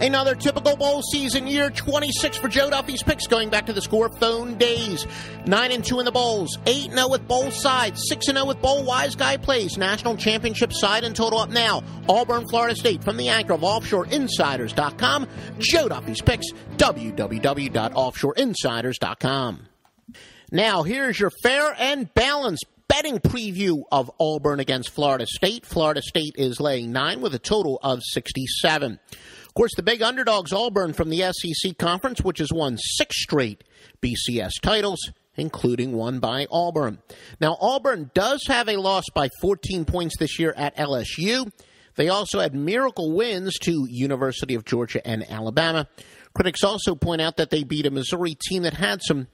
Another typical bowl season, year 26 for Joe Duffy's picks, going back to the score phone days. 9-2 in the bowls, 8-0 with bowl sides, 6-0 with bowl wise guy plays. National championship side and total up now. Auburn-Florida State from the anchor of OffshoreInsiders.com. Joe Duffy's picks, www.offshoreinsiders.com. Now, here's your fair and balanced betting preview of Auburn against Florida State. Florida State is laying 9 with a total of 67. Of course, the big underdogs, Auburn from the SEC Conference, which has won 6 straight BCS titles, including one by Auburn. Now, Auburn does have a loss by 14 points this year at LSU. They also had miracle wins to University of Georgia and Alabama. Critics also point out that they beat a Missouri team that had some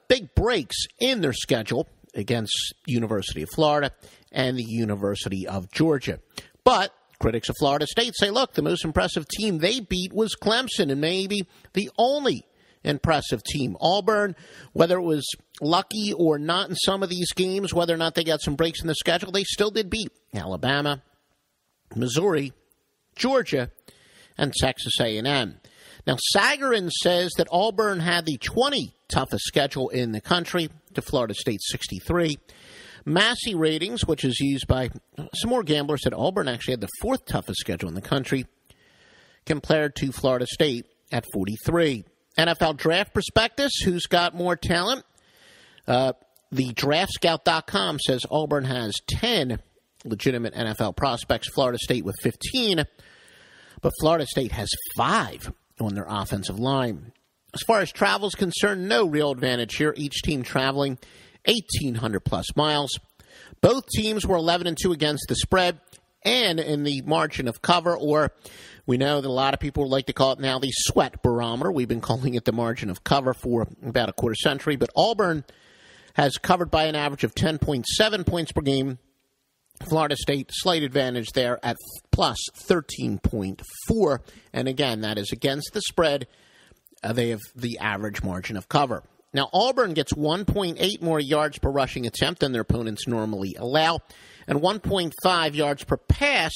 big breaks in their schedule against University of Florida and the University of Georgia. But critics of Florida State say, look, the most impressive team they beat was Clemson, and maybe the only impressive team. Auburn, whether it was lucky or not in some of these games, whether or not they got some breaks in the schedule, they still did beat Alabama, Missouri, Georgia, and Texas A&M. Now, Sagarin says that Auburn had the 20th toughest schedule in the country to Florida State's 63. Massey Ratings, which is used by some more gamblers, said Auburn actually had the 4th toughest schedule in the country compared to Florida State at 43. NFL Draft Prospectus, who's got more talent? The DraftScout.com says Auburn has 10 legitimate NFL prospects, Florida State with 15, but Florida State has 5 on their offensive line. As far as travel is concerned, no real advantage here. Each team traveling 1,800-plus miles. Both teams were 11-2 against the spread and in the margin of cover, or we know that a lot of people like to call it now the sweat barometer. We've been calling it the margin of cover for about a quarter century. But Auburn has covered by an average of 10.7 points per game. Florida State, slight advantage there at plus 13.4. And again, that is against the spread. They have the average margin of cover. Now, Auburn gets 1.8 more yards per rushing attempt than their opponents normally allow, and 1.5 yards per pass,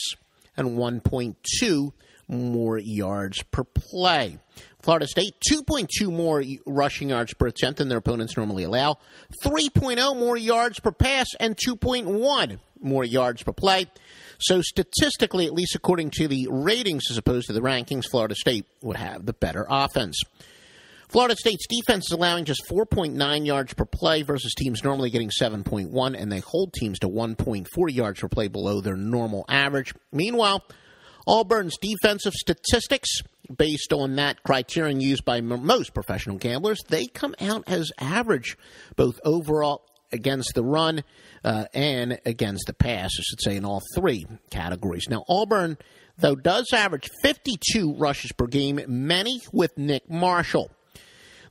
and 1.2 more yards per play. Florida State, 2.2 more rushing yards per attempt than their opponents normally allow, 3.0 more yards per pass, and 2.1 more yards per play. So statistically, at least according to the ratings as opposed to the rankings, Florida State would have the better offense. Florida State's defense is allowing just 4.9 yards per play versus teams normally getting 7.1, and they hold teams to 1.4 yards per play below their normal average. Meanwhile, Auburn's defensive statistics, based on that criterion used by most professional gamblers, they come out as average, both overall against the run and against the pass, I should say, in all 3 categories. Now, Auburn, though, does average 52 rushes per game, many with Nick Marshall.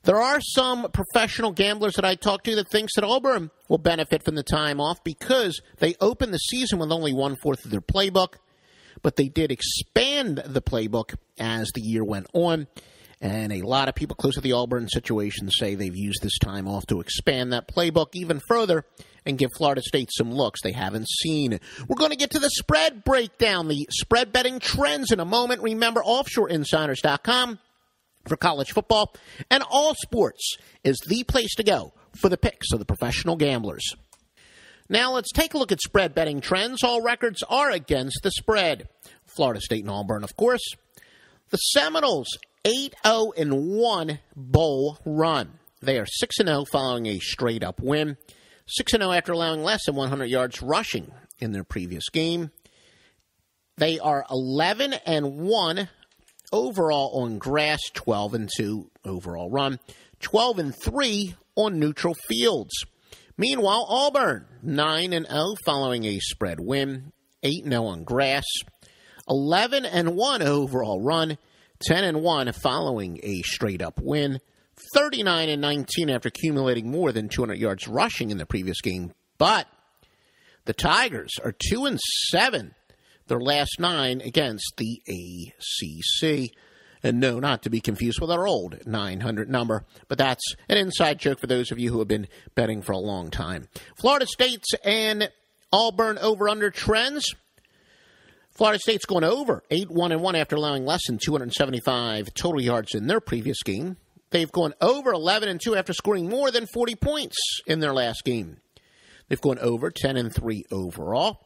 There are some professional gamblers that I talk to that thinks that Auburn will benefit from the time off because they opened the season with only 1/4 of their playbook, but they did expand the playbook as the year went on. And a lot of people close to the Auburn situation say they've used this time off to expand that playbook even further and give Florida State some looks they haven't seen. We're going to get to the spread breakdown, the spread betting trends in a moment. Remember, OffshoreInsiders.com for college football and all sports is the place to go for the picks of the professional gamblers. Now let's take a look at spread betting trends. All records are against the spread. Florida State and Auburn, of course. The Seminoles, 8-0-1 bowl run. They are 6-0 following a straight-up win. 6-0 after allowing less than 100 yards rushing in their previous game. They are 11-1 overall on grass, 12-2 overall run, 12-3 on neutral fields. Meanwhile, Auburn, 9-0 following a spread win, 8-0 on grass, 11-1 overall run, 10-1 following a straight-up win, 39-19 after accumulating more than 200 yards rushing in the previous game. But the Tigers are 2-7, their last 9 against the ACC. And no, not to be confused with our old 900 number, but that's an inside joke for those of you who have been betting for a long time. Florida State's and Auburn over-under trends. Florida State's going over 8-1-1 after allowing less than 275 total yards in their previous game. They've gone over 11-2 after scoring more than 40 points in their last game. They've gone over 10-3 overall,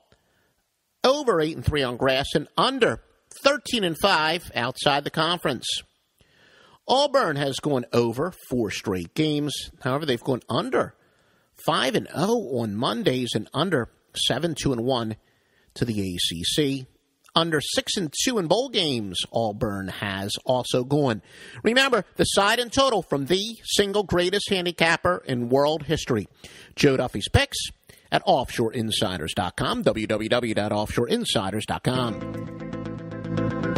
over 8-3 on grass, and under 13-5 outside the conference. Auburn has gone over 4 straight games. However, they've gone under 5-0 on Mondays and under 7-2-1 to the ACC. Under 6-2 in bowl games, Auburn has also gone. Remember, the side and total from the single greatest handicapper in world history. Joe Duffy's picks at offshoreinsiders.com, www.offshoreinsiders.com.